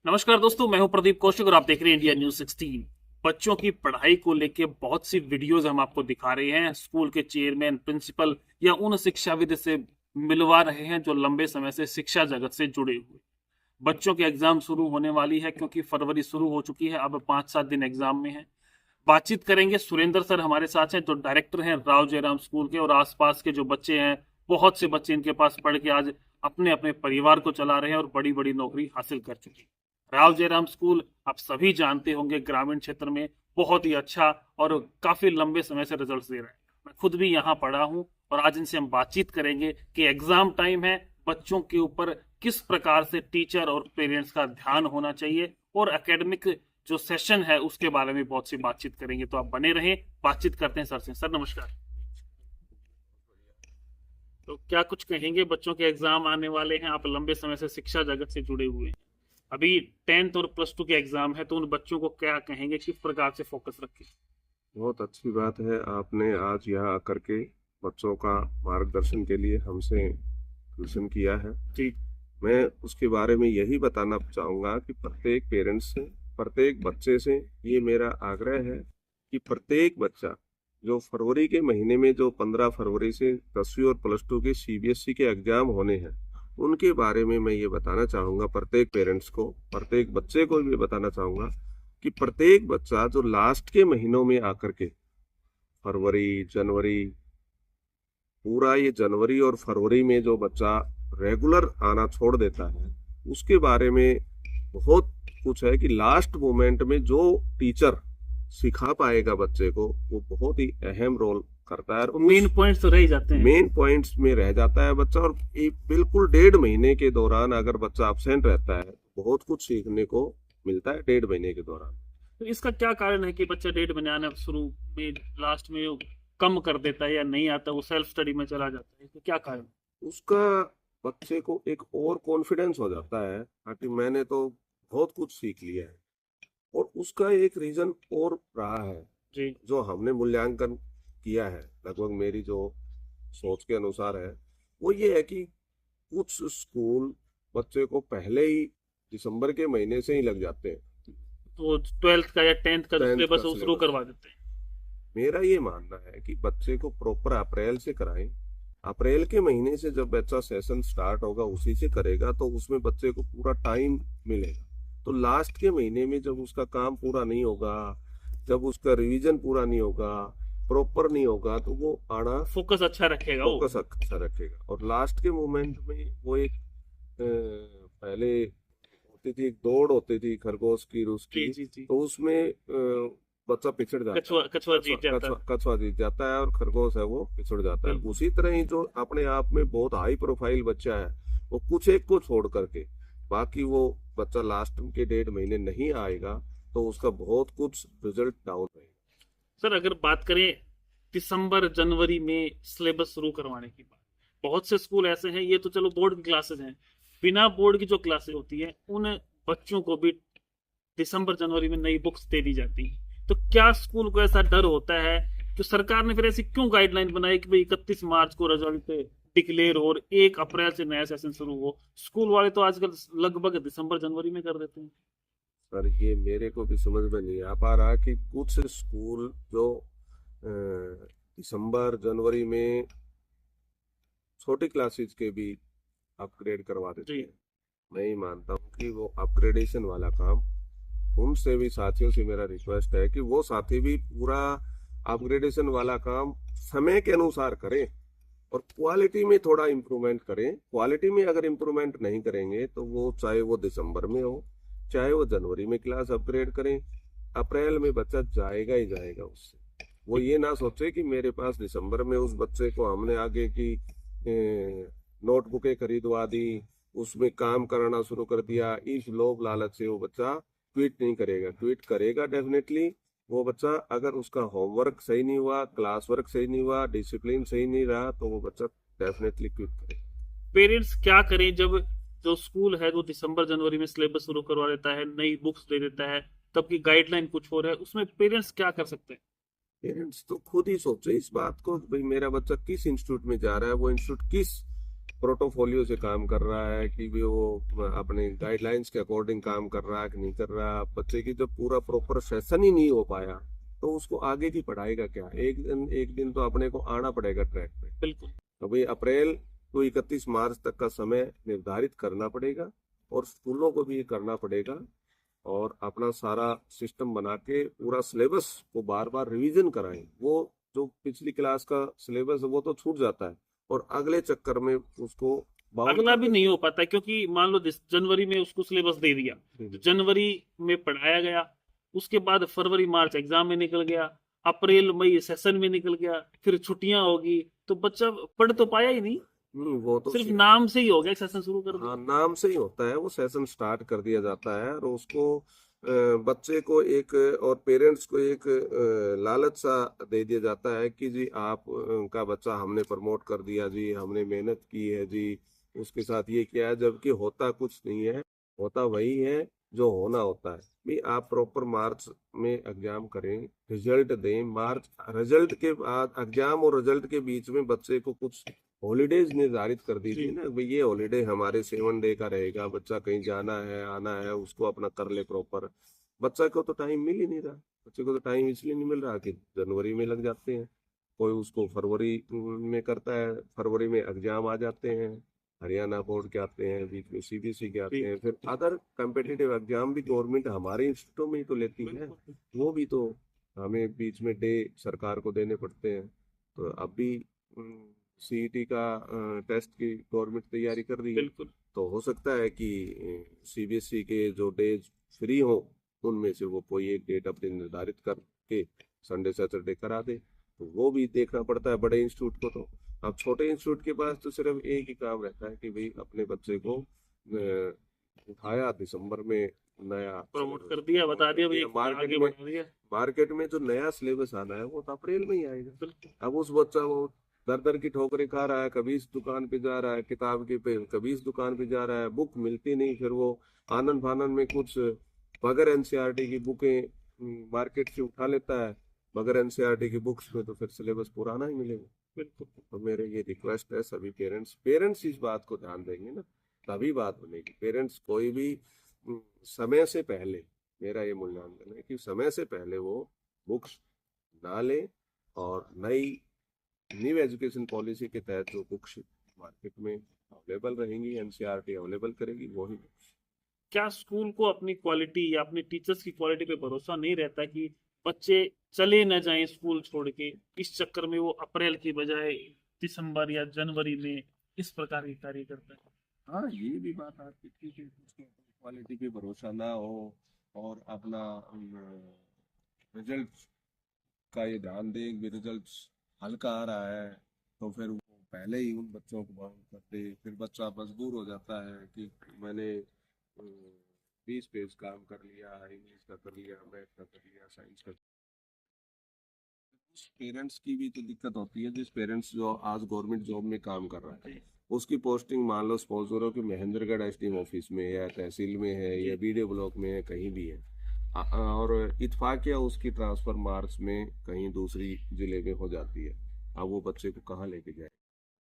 नमस्कार दोस्तों, मैं हूं प्रदीप कौशिक और आप देख रहे हैं इंडिया न्यूज 16। बच्चों की पढ़ाई को लेके बहुत सी वीडियोस हम आपको दिखा रहे हैं। स्कूल के चेयरमैन, प्रिंसिपल या उन शिक्षाविद से मिलवा रहे हैं जो लंबे समय से शिक्षा जगत से जुड़े हुए। बच्चों के एग्जाम शुरू होने वाली है क्योंकि फरवरी शुरू हो चुकी है। अब 5-7 दिन एग्जाम में है। बातचीत करेंगे। सुरेंद्र सर हमारे साथ हैं जो डायरेक्टर हैं राव जयराम स्कूल के, और आसपास के जो बच्चे हैं, बहुत से बच्चे इनके पास पढ़ के आज अपने अपने परिवार को चला रहे हैं और बड़ी बड़ी नौकरी हासिल कर चुके हैं। राव जयराम स्कूल आप सभी जानते होंगे, ग्रामीण क्षेत्र में बहुत ही अच्छा और काफी लंबे समय से रिजल्ट दे रहा है। मैं खुद भी यहाँ पढ़ा हूँ और आज इनसे हम बातचीत करेंगे कि एग्जाम टाइम है, बच्चों के ऊपर किस प्रकार से टीचर और पेरेंट्स का ध्यान होना चाहिए, और एकेडमिक जो सेशन है उसके बारे में बहुत सी बातचीत करेंगे। तो आप बने रहें, बातचीत करते हैं सर से। सर नमस्कार। तो क्या कुछ कहेंगे, बच्चों के एग्जाम आने वाले हैं, आप लंबे समय से शिक्षा जगत से जुड़े हुए हैं, अभी 10th और +2 के एग्जाम है, तो उन बच्चों को क्या कहेंगे, किस प्रकार से फोकस रखें? बहुत अच्छी बात है आपने आज यहाँ आकर के बच्चों का मार्गदर्शन के लिए हमसे ट्यूशन किया है। जी। मैं उसके बारे में यही बताना चाहूँगा कि प्रत्येक पेरेंट्स से, प्रत्येक बच्चे से ये मेरा आग्रह है कि प्रत्येक बच्चा जो फरवरी के महीने में जो 15 फरवरी से 10वीं और +2 के CBSE के एग्जाम होने हैं, उनके बारे में मैं ये बताना चाहूँगा प्रत्येक पेरेंट्स को, प्रत्येक बच्चे को भी बताना चाहूँगा कि प्रत्येक बच्चा जो लास्ट के महीनों में आकर के फरवरी, जनवरी, पूरा ये जनवरी और फरवरी में जो बच्चा रेगुलर आना छोड़ देता है, उसके बारे में बहुत कुछ है कि लास्ट मोमेंट में जो टीचर सिखा पाएगा बच्चे को, वो बहुत ही अहम रोल करता है। मेन पॉइंट्स तो रह ही जाते हैं। मेन पॉइंट्स में रह जाता है बच्चा, और एक बिल्कुल 1.5 महीने के दौरान अगर बच्चा एब्सेंट रहता है, बहुत कुछ सीखने को मिलता है 1.5 महीने के दौरान। तो इसका क्या कारण है कि बच्चा 1.5 महीने आना शुरू में, लास्ट में वो कम कर देता है या नहीं आता, वो सेल्फ स्टडी में चला जाता है, तो क्या कारण? उसका बच्चे को एक और कॉन्फिडेंस हो जाता है कि मैंने तो बहुत कुछ सीख लिया है। और उसका एक रीजन और रहा है जी। जो हमने मूल्यांकन किया है, लगभग मेरी जो सोच के अनुसार है, वो ये है कि कुछ स्कूल बच्चे को पहले ही दिसंबर के महीने से ही लग जाते हैं, तो 12th का या 10th का 10th सिलेबस का वो शुरू सिलेबस। करवा देते हैं। मेरा ये मानना है कि बच्चे को प्रॉपर अप्रैल से कराएं। अप्रैल के महीने से जब बच्चा सेशन स्टार्ट होगा उसी से करेगा, तो उसमें बच्चे को पूरा टाइम मिलेगा। तो लास्ट के महीने में जब उसका काम पूरा नहीं होगा, जब उसका रिवीजन पूरा नहीं होगा, प्रॉपर नहीं होगा, तो वो आना फोकस अच्छा रखेगा वो। फोकस अच्छा रखेगा। और लास्ट के मोमेंट में वो एक पहले होती थी, एक दौड़ होती थी खरगोश की रूस जी की, जी जी। तो उसमें बच्चा पिछड़ जाता है, कछुआ कछुआ जीत जाता है। कछुआ जीत जाता है और खरगोश है वो पिछड़ जाता है। बिल्कुल। उसी तरह ही जो अपने आप में बहुत हाई प्रोफाइल बच्चा है, वो कुछ एक को छोड़ करके बाकी वो बच्चा लास्ट के 1.5 महीने नहीं आएगा, तो उसका बहुत कुछ रिजल्ट डाउन रहेगा। सर अगर बात करें दिसंबर जनवरी में सिलेबस शुरू करवाने की बात, बहुत से स्कूल ऐसे हैं, ये तो चलो बोर्ड की क्लासेस हैं, बिना बोर्ड की जो क्लासेस होती है उन बच्चों को भी दिसंबर जनवरी में नई बुक्स दे दी जाती है। तो क्या स्कूल को ऐसा डर होता है? तो सरकार ने फिर ऐसी क्यों गाइडलाइन बनाई कि भाई 31 मार्च को रिजल्ट डिक्लेयर हो और 1 अप्रैल से नया सेशन शुरू हो? स्कूल वाले तो आजकल लगभग दिसंबर जनवरी में कर देते हैं। पर ये मेरे को भी समझ में नहीं आ पा रहा कि कुछ स्कूल जो दिसंबर जनवरी में छोटी क्लासेस के भी अपग्रेड करवा देते जी। हैं। मैं ही मानता हूँ कि वो अपग्रेडेशन वाला काम, उनसे भी साथियों से मेरा रिक्वेस्ट है कि वो साथी भी पूरा अपग्रेडेशन वाला काम समय के अनुसार करें और क्वालिटी में थोड़ा इम्प्रूवमेंट करें। क्वालिटी में अगर इम्प्रूवमेंट नहीं करेंगे तो वो चाहे वो दिसंबर में हो, चाहे वो जनवरी में क्लास अपग्रेड करें, अप्रैल में बच्चा जाएगा ही जाएगा उससे। वो ये ना सोचे कि मेरे पास दिसंबर में उस बच्चे को हमने आगे की नोटबुकें खरीदवा दी, उसमें काम करना शुरू कर दिया, इस लोभ लालच से वो बच्चा क्विट नहीं करेगा। क्विट करेगा डेफिनेटली वो बच्चा, अगर उसका होमवर्क सही नहीं हुआ, क्लास वर्क सही नहीं हुआ, डिसिप्लिन सही नहीं रहा, तो वो बच्चा डेफिनेटली क्विट करेगा। पेरेंट्स क्या करें जब जो स्कूल है वो दिसंबर जनवरी में सिलेबस शुरू करवा देता है, नई बुक्स दे देता है, तब की गाइडलाइन कुछ और है, उसमें पेरेंट्स क्या कर सकते हैं? पेरेंट्स तो खुद ही सोचे इस बात को, भाई मेरा बच्चा किस इंस्टीट्यूट में जा रहा है, वो इंस्टीट्यूट किस पोर्टफोलियो से काम कर रहा है कि भी वो अपने गाइडलाइंस के अकॉर्डिंग काम कर रहा है कि नहीं कर रहा। बच्चे की जब पूरा प्रॉपर सेशन ही नहीं हो पाया तो उसको आगे की पढ़ाई का क्या। एक दिन तो अपने को आना पड़ेगा ट्रैक पे। बिल्कुल। तो भाई अप्रैल तो 31 मार्च तक का समय निर्धारित करना पड़ेगा और स्कूलों को भी ये करना पड़ेगा और अपना सारा सिस्टम बना के पूरा सिलेबस को बार बार रिवीजन कराएं। वो जो पिछली क्लास का सिलेबस है वो तो छूट जाता है और अगले चक्कर में उसको बाउंड अगला कर भी नहीं हो पाता, क्योंकि मान लो जनवरी में उसको सिलेबस दे दिया, तो जनवरी में पढ़ाया गया, उसके बाद फरवरी मार्च एग्जाम में निकल गया, अप्रैल मई सेशन में निकल गया, फिर छुट्टियां होगी, तो बच्चा पढ़ तो पाया ही नहीं। वो तो सिर्फ नाम से ही हो गया, सेशन शुरू कर दिया। हाँ, नाम से ही होता है, वो सेशन स्टार्ट कर दिया जाता है और उसको बच्चे को एक और पेरेंट्स को एक लालच सा दे दिया जाता है कि जी आप का बच्चा हमने प्रमोट कर दिया जी, हमने मेहनत की है जी, उसके साथ ये किया है, जबकि होता कुछ नहीं है। होता वही है जो होना होता है। भी आप प्रॉपर मार्च में एग्जाम करें, रिजल्ट दें, मार्च रिजल्ट के बाद एग्जाम और रिजल्ट के बीच में बच्चे को कुछ हॉलीडेज निर्धारित कर दीजिए ना भाई, ये हॉलीडे हमारे 7 डे का रहेगा, बच्चा कहीं जाना है आना है उसको अपना कर ले प्रॉपर। बच्चा को तो टाइम मिल ही नहीं रहा। बच्चे को तो टाइम इसलिए नहीं मिल रहा कि जनवरी में लग जाते हैं, कोई उसको फरवरी में करता है, फरवरी में एग्जाम आ जाते हैं, हरियाणा बोर्ड के आते हैं, बीच में सीबीएसई के आते हैं, फिर अदर कम्पिटिटिव एग्जाम भी गवर्नमेंट हमारे इंस्टीट्यूटों में ही तो लेती है, वो भी तो हमें बीच में डे सरकार को देने पड़ते हैं। तो अभी सीईटी का टेस्ट की गवर्नमेंट तैयारी कर रही है, तो हो सकता है कि सीबीएसई के जो डेज फ्री हो उनमें से वो कोई एक डेट अपने निर्धारित करके संडे सैटरडे करा दे, तो वो भी देखना पड़ता है बड़े इंस्टीट्यूट को। तो अब छोटे इंस्टीट्यूट के पास तो सिर्फ एक ही काम रहता है कि भाई अपने बच्चे को उठाया, दिसंबर में नया प्रमोट कर दिया, बता दिया भाई आगे बढ़ा दिया। मार्केट में जो नया सिलेबस आना है वो तो अप्रैल में ही आएगा। अब उस बच्चा वो दर दर की ठोकरें खा रहा है, कभी इस दुकान पे जा रहा है किताब की पे, कभी इस दुकान पे जा रहा है, बुक मिलती नहीं, फिर वो आनंद फानन में कुछ बगैर एनसीईआरटी की बुकें मार्केट से उठा लेता है, बगैर एनसीईआरटी की बुक्स में, तो फिर सिलेबस पुराना ही मिलेगा। बिल्कुल। तो मेरे ये रिक्वेस्ट है सभी पेरेंट्स इस बात को ध्यान देंगे ना तभी बात बनेगी। पेरेंट्स कोई भी समय से पहले, मेरा ये मूल्यांकन है कि समय से पहले वो बुक्स ना ले और नई न्यू एजुकेशन पॉलिसी के तहत जो बुक्स मार्केट में अवेलेबल रहेंगी, एनसीईआरटी अवेलेबल करेगी वही। क्या स्कूल को अपनी क्वालिटी या अपने टीचर्स की क्वालिटी पे भरोसा नहीं रहता कि बच्चे चले न जाएं स्कूल छोड़ के, इस चक्कर में वो अप्रैल की बजाय दिसंबर या जनवरी में इस प्रकार के कार्य करता है? हाँ, ये भी बात आपकी ठीक है, उसको क्वालिटी पे भरोसा ना हो और अपना रिजल्ट का ये ध्यान दें कि रिजल्ट हल्का आ रहा है तो फिर वो पहले ही उन बच्चों को बाउंड कर दे, फिर बच्चा मजबूर हो जाता है कि मैंने 20 पेज काम कर लिया, इंग्लिश का कर लिया, मैथ का कर लिया, साइंस का। उस पेरेंट्स की भी तो दिक्कत होती है जिस पेरेंट्स जो आज गवर्नमेंट जॉब में काम कर रहा है, उसकी पोस्टिंग मान लो स्पॉन्सरों की महेंद्रगढ़ एसडीएम ऑफिस में या तहसील में है या बीडीओ ब्लॉक में है, कहीं भी है, और इत्फाकिया उसकी ट्रांसफर मार्च में कहीं दूसरी जिले में हो जाती है। अब वो बच्चे को कहाँ लेके जाए?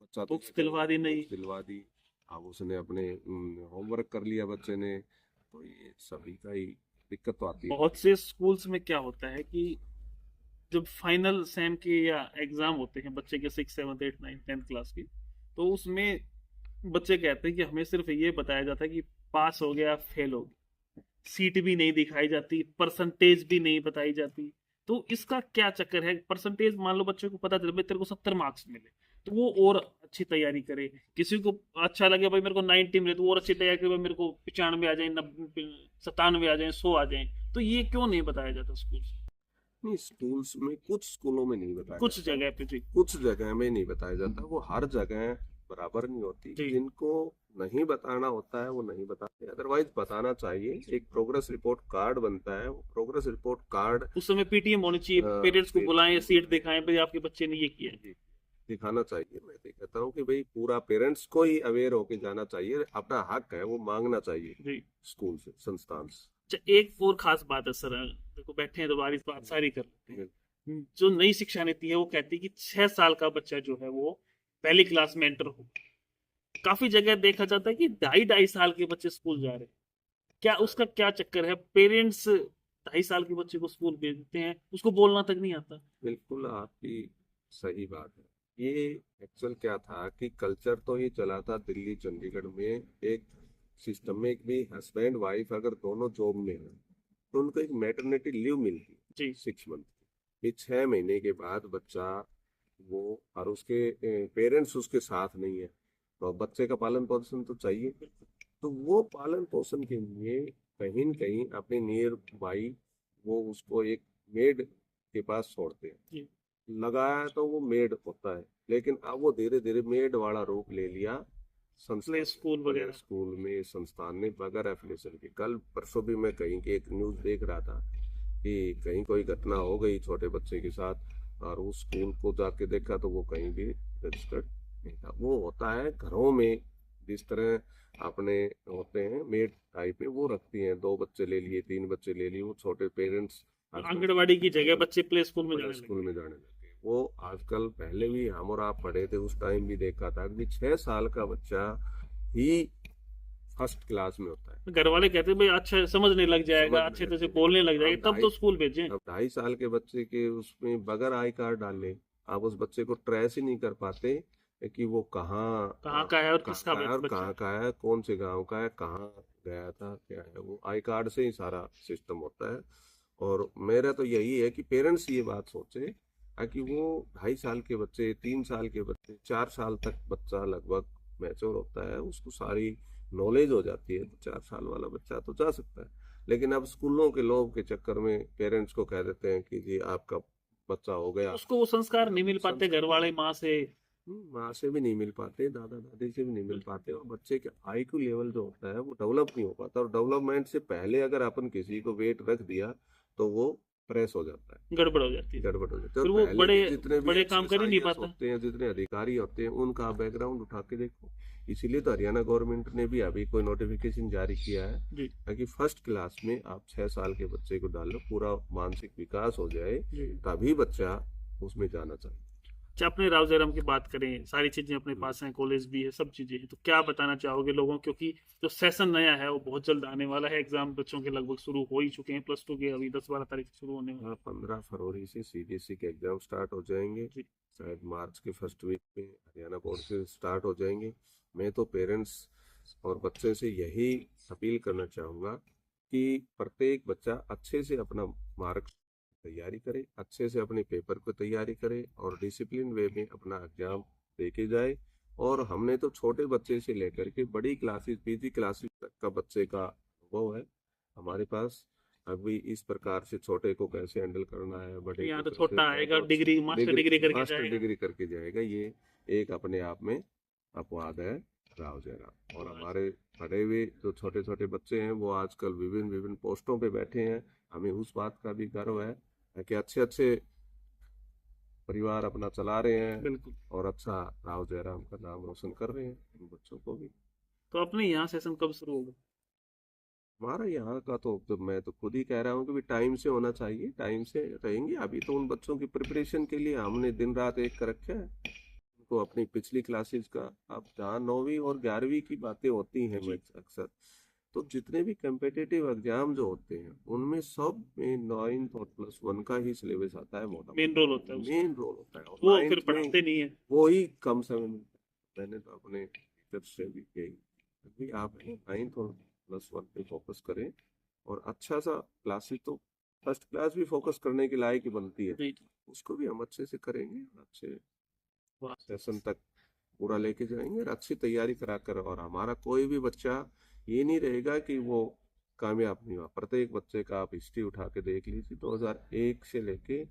बच्चा तो दिलवा दी नहीं, दिलवा दी, अब उसने अपने होमवर्क कर लिया बच्चे ने, तो ये सभी का ही दिक्कत तो आती है। बहुत से स्कूल्स में क्या होता है कि जब फाइनल सेम के या एग्जाम होते हैं बच्चे के 6, 7, 8, 9, 10 क्लास की, तो उसमें बच्चे कहते हैं कि हमें सिर्फ ये बताया जाता है कि पास हो गया, फेल हो गया, सीट भी नहीं दिखाई जाती, परसेंटेज भी नहीं बताई जाती। तो इसका क्या चक्कर है? परसेंटेज मान लो बच्चे को पता चले तेरे को 70 मार्क्स मिले तो वो और अच्छी तैयारी करे, किसी को अच्छा लगे भाई मेरे को 90 मिले तो और अच्छी तैयारी करे, मेरे को 95 आ जाए, 97 आ जाए, 100 आ जाए। तो ये क्यों नहीं बताया जाता स्कूल से? नहीं, स्कूल्स में कुछ स्कूलों में नहीं बताया कुछ जाता, जगह पे जी, कुछ जगह में नहीं बताया जाता, वो हर जगह बराबर नहीं होती। जिनको नहीं बताना होता है वो नहीं बताते, अदरवाइज बताना चाहिए। एक प्रोग्रेस रिपोर्ट कार्ड बनता है, वो प्रोग्रेस रिपोर्ट कार्ड उस समय पीटीएम होनी चाहिए, पेरेंट्स को बुलाएं, सीट दिखाएं भाई आपके बच्चे ने ये किया, दिखाना चाहिए। मैं तो कहता हूँ कि भाई पूरा पेरेंट्स को ही अवेयर होके जाना चाहिए, अपना हक है वो मांगना चाहिए स्कूल से, संस्थान से। एक और खास बात है सर, देखो बैठे हैं दोबारा इस बात सारी कर लेते हैं। जो नई शिक्षा नीति है वो कहती है कि 6 साल का बच्चा जो है वो पहली क्लास में एंटर हो, काफी जगह देखा जाता है कि 2.5 साल के बच्चे स्कूल जा रहे हैं। क्या उसका क्या चक्कर है? पेरेंट्स 2.5 साल के बच्चे को स्कूल भेजते हैं, उसको बोलना तक नहीं आता। बिल्कुल आपकी सही बात है। ये एक्चुअल क्या था कि कल्चर तो ये चला था दिल्ली चंडीगढ़ में, एक सिस्टम में भी हस्बैंड वाइफ अगर दोनों जॉब में है तो उनको एक मैटरनिटी लीव मिलती है जी 6 मंथ। ये 6 महीने के बाद बच्चा वो, और उसके पेरेंट्स उसके साथ नहीं है, तो बच्चे का पालन पोषण तो चाहिए। तो वो पालन पोषण के लिए कहीं न कहीं अपने नियर बाई वो उसको एक मेड के पास छोड़ते हैं। जी लगाया है तो वो मेड होता है, लेकिन अब वो धीरे धीरे मेड वाला रूप ले लिया प्ले स्कूल वगैरह। स्कूल में, संस्थान में बगैर एफिलिएशन के। कल परसों भी मैं कहीं की एक न्यूज देख रहा था कि कहीं कोई घटना हो गई छोटे बच्चे के साथ, और उस स्कूल को जाके देखा तो वो कहीं भी रजिस्टर्ड नहीं था। वो होता है घरों में जिस तरह अपने होते हैं मेड टाइप में, वो रखती हैं, 2 बच्चे ले लिए, 3 बच्चे ले लिए, वो छोटे पेरेंट्स आंगनबाड़ी की जगह बच्चे प्ले स्कूल में जाने स्कूल लगे। में जाने लगे। वो आजकल, पहले भी हम और आप पढ़े थे उस टाइम भी देखा था कि 6 साल का बच्चा ही फर्स्ट क्लास में होता है। घर वाले कहते हैं भाई अच्छा समझने लग जाएगा, अच्छे तरह से बोलने लग जाएगा, तब तो स्कूल भेजें। अब 2.5 साल के बच्चे के उसमें बगैर आई कार्ड डाले आप उस बच्चे को ट्रेस ही नहीं कर पाते कि वो कहाँ का है और किसका है और बच्चा कहाँ का है, कौन से गांव का है, कहाँ गया था, क्या है। वो आई कार्ड से ही सारा सिस्टम होता है। और मेरा तो यही है कि पेरेंट्स ये बात सोचे कि वो 2.5 साल के बच्चे, 3 साल के बच्चे, 4 साल तक बच्चा लगभग मैच्योर होता है, उसको सारी नॉलेज हो जाती है, तो 4 साल वाला बच्चा तो जा सकता है। लेकिन अब स्कूलों के लोग के चक्कर में पेरेंट्स को कह देते हैं कि जी आपका बच्चा हो गया। उसको वो संस्कार नहीं मिल पाते घर वाले माँ से। माँ से भी नहीं मिल पाते, दादा दादी से भी नहीं मिल पाते, और बच्चे के आईक्यू लेवल जो होता है वो डेवलप नहीं हो पाता। और डेवलपमेंट से पहले अगर अपन किसी को वेट रख दिया तो वो प्रेस हो जाता है, गड़बड़ हो जाती है, गड़बड़ हो जाती है। फिर और वो पहले बड़े के जितने भी बड़े काम कर ही नहीं exercises पाता। होते हैं, जितने अधिकारी होते हैं, उनका बैकग्राउंड उठा के देखो। इसीलिए तो हरियाणा गवर्नमेंट ने भी अभी कोई नोटिफिकेशन जारी किया है जी ताकि फर्स्ट क्लास में आप 6 साल के बच्चे को डालो, पूरा मानसिक विकास हो जाए, जी। तभी बच्चा उसमें जाना चाहिए। अच्छा, अपने राव जयराम की बात करें, सारी चीजें अपने पास हैं, कॉलेज भी है, सब चीजें हैं, तो क्या बताना चाहोगे लोगों, क्योंकि जो सेशन नया है वो बहुत जल्द आने वाला है, एग्जाम बच्चों के लगभग शुरू हो ही चुके हैं, +2 के अभी 10-12 तारीख से शुरू होने वाले 15 फरवरी से सीबीएसई के एग्जाम स्टार्ट हो जाएंगे, जी। शायद मार्च के फर्स्ट वीक में हरियाणा बोर्ड के स्टार्ट हो जाएंगे। मैं तो पेरेंट्स और बच्चे से यही अपील करना चाहूँगा कि प्रत्येक बच्चा अच्छे से अपना मार्क्स तैयारी करे, अच्छे से अपने पेपर को तैयारी करे, और डिसिप्लिन वे में अपना एग्जाम देके जाए। और हमने तो छोटे बच्चे से लेकर के बड़ी क्लासेस, पीजी क्लासेस तक का बच्चे का अनुभव है हमारे पास। अभी इस प्रकार से छोटे को कैसे हैंडल करना है, बड़े यहाँ को तो कैसे, छोटा आएगा डिग्री मास्टर डिग्री करके मास्टर जाएगा। डिग्री करके जाएगा, ये एक अपने आप में अपवाद है राव जयराम। और हमारे पढ़े हुए जो छोटे छोटे बच्चे हैं वो आजकल विभिन्न विभिन्न पोस्टों पे बैठे हैं। हमें उस बात का भी गर्व है कि अच्छे अच्छे परिवार अपना चला रहे हैं, बिल्कुल। और अच्छा राव जयराम का नाम रोशन कर रहे हैं, इन बच्चों को भी। तो अपने यहाँ सेशन कब शुरू होगा? हमारा यहाँ का तो मैं तो खुद ही कह रहा हूँ कि टाइम से होना चाहिए, टाइम से रहेंगे। अभी तो उन बच्चों की प्रिपरेशन के लिए हमने दिन रात एक कर रखा है उनको, अपनी पिछली क्लासेस का। अब जहाँ 9वीं और 11वीं की बातें होती हैं अक्सर, तो जितने भी कम्पिटिटिव एग्जाम जो होते हैं उनमें सब में 9th और +1 का ही सिलेबस आता है, मोटा मेन रोल होता है उसका। मेन रोल होता है। और वो 9th फिर में पढ़ाते नहीं है। वो ही कम समय में, मैंने तो अपने टीचर से भी कही आप 9th और +1 पे फोकस करें, और अच्छा सा क्लासेस तो फर्स्ट क्लास भी फोकस करने के लायक ही बनती है, जी उसको भी हम अच्छे से करेंगे, और अच्छे वाह। सेशन तक पूरा लेके जाएंगे, और अच्छी तैयारी करा कर। और हमारा कोई भी बच्चा ये नहीं रहेगा कि वो कामयाब नहीं हुआ। प्रत्येक बच्चे का आप हिस्ट्री उठा के देख लीजिए, 2001 से लेके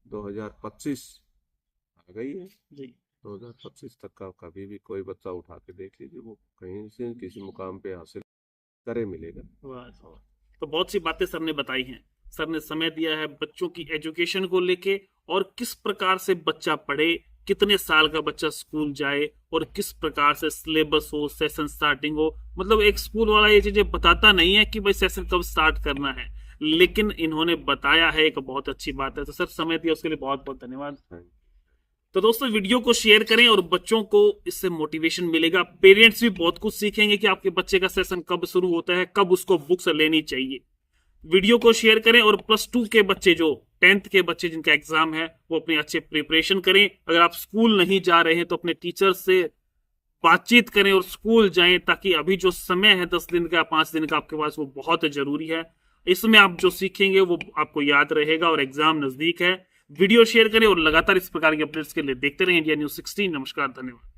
2025 आ गई है, जी 2025 तक का कभी भी कोई बच्चा उठा के देख लीजिए, वो कहीं से किसी मुकाम पे हासिल करे मिलेगा। वाह। तो बहुत सी बातें सर ने बताई हैं, सर ने समय दिया है बच्चों की एजुकेशन को लेके, और किस प्रकार से बच्चा पढ़े, कितने साल का बच्चा स्कूल जाए, और किस प्रकार से सिलेबस हो, सेशन स्टार्टिंग हो। मतलब एक स्कूल वाला ये चीजें बताता नहीं है कि भाई सेशन कब स्टार्ट करना है, लेकिन इन्होंने बताया है, एक बहुत अच्छी बात है। तो सर समय दिया उसके लिए बहुत बहुत धन्यवाद। तो दोस्तों वीडियो को शेयर करें और बच्चों को इससे मोटिवेशन मिलेगा। पेरेंट्स भी बहुत कुछ सीखेंगे कि आपके बच्चे का सेशन कब शुरू होता है, कब उसको बुक्स लेनी चाहिए। वीडियो को शेयर करें और +2 के बच्चे, जो 10th के बच्चे जिनका एग्जाम है, वो अपने अच्छे प्रिपरेशन करें। अगर आप स्कूल नहीं जा रहे हैं तो अपने टीचर से बातचीत करें और स्कूल जाएं, ताकि अभी जो समय है 10 दिन का 5 दिन का आपके पास, वो बहुत जरूरी है। इसमें आप जो सीखेंगे वो आपको याद रहेगा और एग्जाम नजदीक है। वीडियो शेयर करें और लगातार इस प्रकार की अपडेट्स के लिए देखते रहें इंडिया न्यूज़ 16। नमस्कार, धन्यवाद।